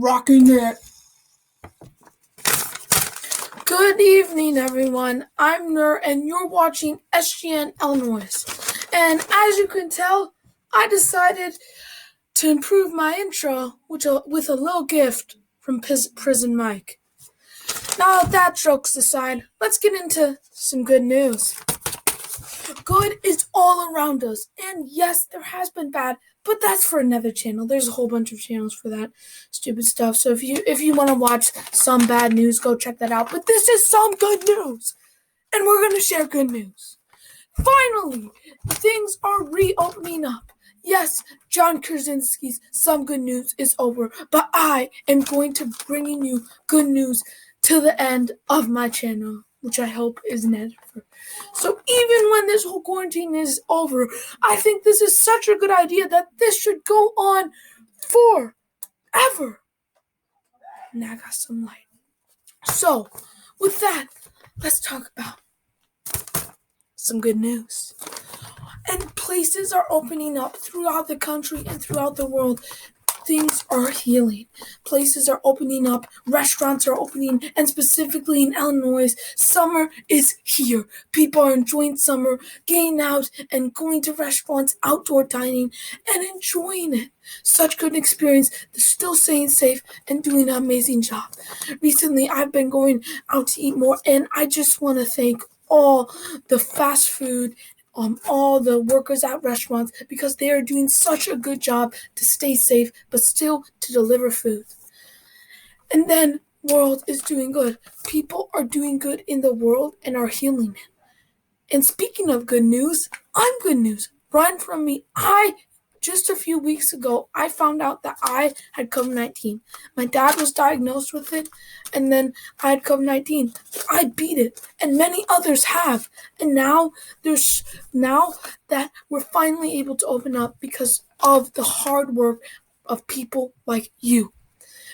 Rocking it. Good evening, everyone. I'm Nur, and you're watching SGN Illinois. And as you can tell, I decided to improve my intro with a little gift from Prison Mike. Now, that jokes aside, let's get into some good news. Good is all around us, and yes, there has been bad, but that's for another channel. There's a whole bunch of channels for that stupid stuff. So if you want to watch some bad news, go check that out. But this is some good news, and we're gonna share good news. Finally, things are reopening up. Yes, John Krasinski's Some Good News is over, but I am going to bringing you good news to the end of my channel, which I hope is never. So even when this whole quarantine is over, I think this is such a good idea that this should go on forever. Now I got some light. So, with that, let's talk about some good news. And places are opening up throughout the country and throughout the world. Things are healing. Places are opening up. Restaurants are opening. And specifically in Illinois, summer is here. People are enjoying summer, getting out and going to restaurants, outdoor dining, and enjoying it. Such good experience. They're still staying safe and doing an amazing job. Recently, I've been going out to eat more, and I just want to thank all the fast food all the workers at restaurants because they are doing such a good job to stay safe but still to deliver food. And then world is doing good. People are doing good in the world and are healing it. And speaking of good news, I'm good news. Run from me. Just a few weeks ago, I found out that I had COVID-19. My dad was diagnosed with it, and then I had COVID-19. I beat it, and many others have. And now that we're finally able to open up because of the hard work of people like you.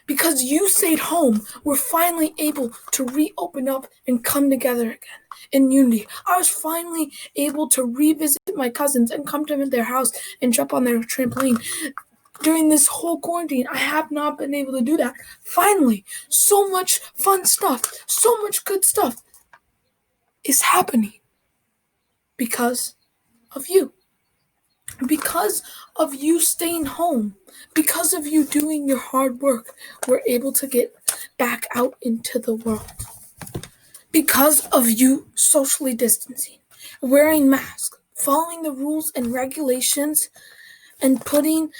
Because you stayed home, we're finally able to reopen up and come together again in unity. I was finally able to revisit my cousins and come to their house and jump on their trampoline. During this whole quarantine, I have not been able to do that. Finally, so much fun stuff, so much good stuff is happening because of you. Because of you staying home, because of you doing your hard work, we're able to get back out into the world. Because of you socially distancing, wearing masks, following the rules and regulations, and putting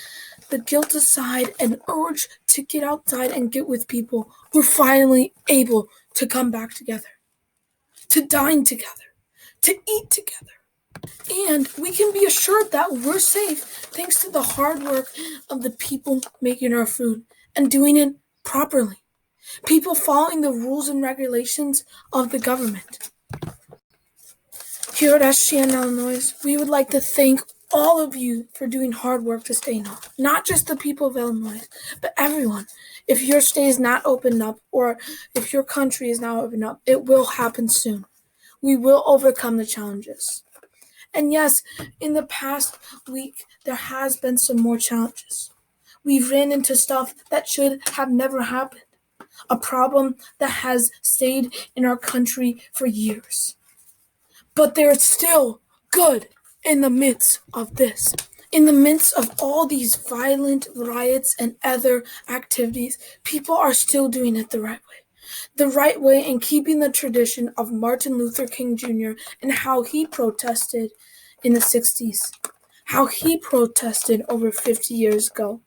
the guilt aside and urge to get outside and get with people, we're finally able to come back together, to dine together, to eat together. And we can be assured that we're safe thanks to the hard work of the people making our food and doing it properly. People following the rules and regulations of the government. Here at SGN Illinois, we would like to thank all of you for doing hard work to stay home. Not just the people of Illinois, but everyone. If your state is not opened up, or if your country is not opened up, it will happen soon. We will overcome the challenges. And yes, in the past week, there has been some more challenges. We've ran into stuff that should have never happened. A problem that has stayed in our country for years. But there's still good in the midst of this. In the midst of all these violent riots and other activities, people are still doing it the right way. The right way in keeping the tradition of Martin Luther King Jr. and how he protested in the 60s, how he protested over 50 years ago,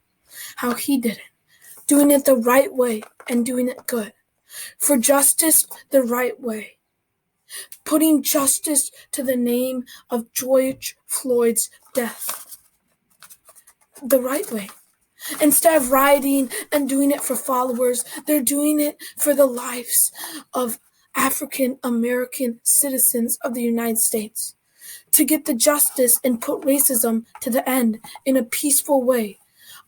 how he did it, doing it the right way and doing it good, for justice the right way, putting justice to the name of George Floyd's death the right way. Instead of rioting and doing it for followers, they're doing it for the lives of African American citizens of the United States. To get the justice and put racism to the end in a peaceful way.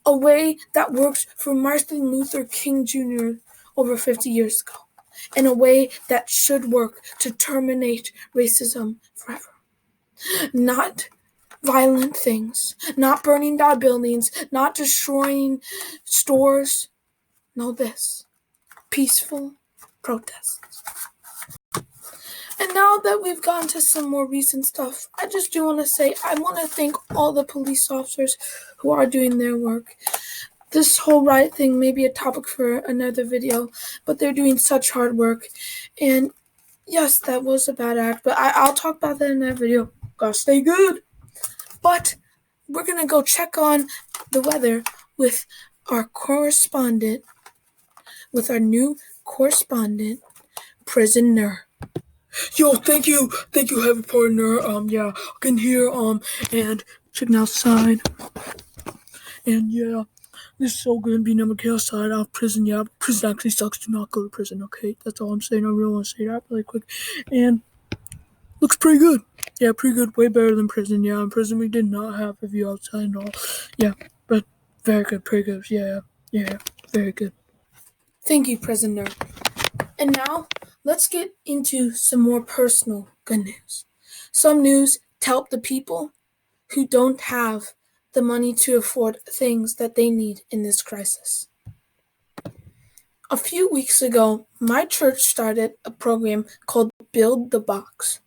A way that works for Martin Luther King Jr. over 50 years ago. In a way that should work to terminate racism forever. Not violent things, not burning down buildings, not destroying stores, know this: peaceful protests. And now that we've gotten to some more recent stuff, I just do want to say I want to thank all the police officers who are doing their work. This whole riot thing may be a topic for another video, but they're doing such hard work. And yes, that was a bad act, but I'll talk about that in that video. Gotta stay good. But we're going to go check on the weather with our new correspondent, Prisoner. Yo, thank you, heavy partner. Yeah, I can hear, and checking outside. And yeah, this is so good being able to get outside out of prison. Yeah, prison actually sucks. Do not go to prison, okay? That's all I'm saying. I really want to say that really quick. And looks pretty good. Yeah, pretty good. Way better than prison. Yeah, in prison we did not have a view outside and all. Yeah, but very good, pretty good. Yeah, very good. Thank you, Prisoner. And now, let's get into some more personal good news. Some news to help the people who don't have the money to afford things that they need in this crisis. A few weeks ago, my church started a program called Build the Box.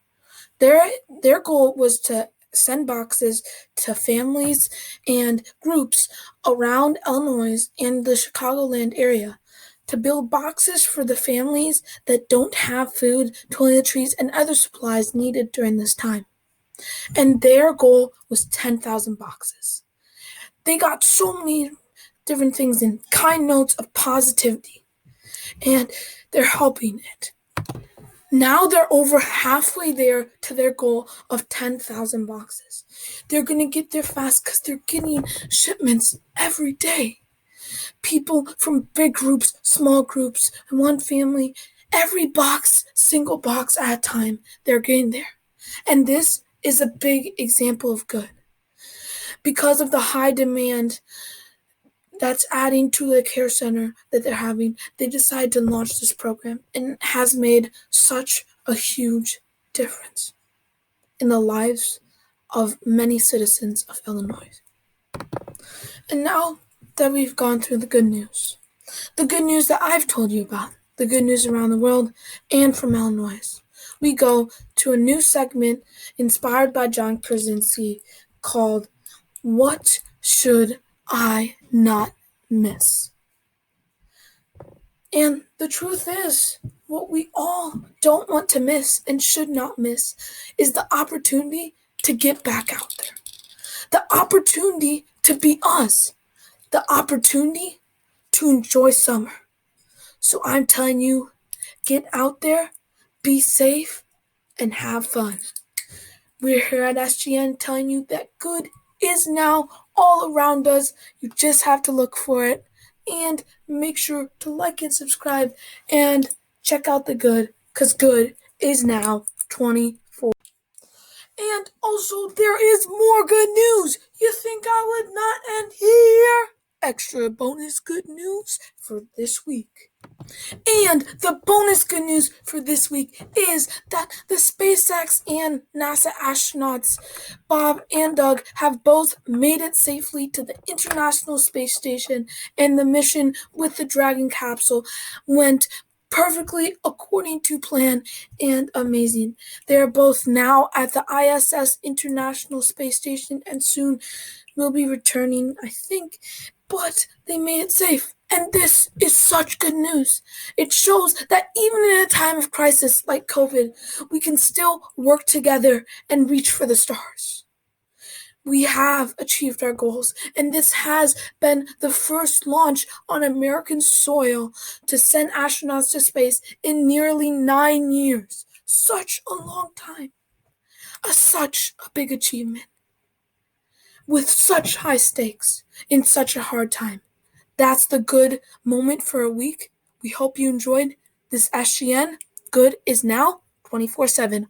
Their goal was to send boxes to families and groups around Illinois and the Chicagoland area to build boxes for the families that don't have food, toiletries, and other supplies needed during this time. And their goal was 10,000 boxes. They got so many different things in kind notes of positivity, and they're helping it. Now they're over halfway there to their goal of 10,000 boxes. They're going to get there fast because they're getting shipments every day. People from big groups, small groups, and one family, every box, single box at a time, they're getting there. And this is a big example of good. Because of the high demand that's adding to the care center that they're having, they decided to launch this program, and it has made such a huge difference in the lives of many citizens of Illinois. And now that we've gone through the good news that I've told you about, the good news around the world and from Illinois, we go to a new segment inspired by John Krasinski called What Should I Not Miss? And the truth is, what we all don't want to miss and should not miss is the opportunity to get back out there. The opportunity to be us. The opportunity to enjoy summer. So I'm telling you, get out there, be safe, and have fun. We're here at SGN telling you that good is now all around us. You just have to look for it. And make sure to like and subscribe and check out the good, because good is now 24. And also, there is more good news. You think I would not end here? Extra bonus good news for this week. And the bonus good news for this week is that the SpaceX and NASA astronauts, Bob and Doug, have both made it safely to the International Space Station, and the mission with the Dragon capsule went perfectly according to plan and amazing. They are both now at the ISS International Space Station and soon will be returning, I think, but they made it safe. And this is such good news. It shows that even in a time of crisis like COVID, we can still work together and reach for the stars. We have achieved our goals, and this has been the first launch on American soil to send astronauts to space in nearly 9 years. Such a long time. Such a big achievement. With such high stakes in such a hard time. That's the good moment for a week. We hope you enjoyed this SGN. Good is now 24/7.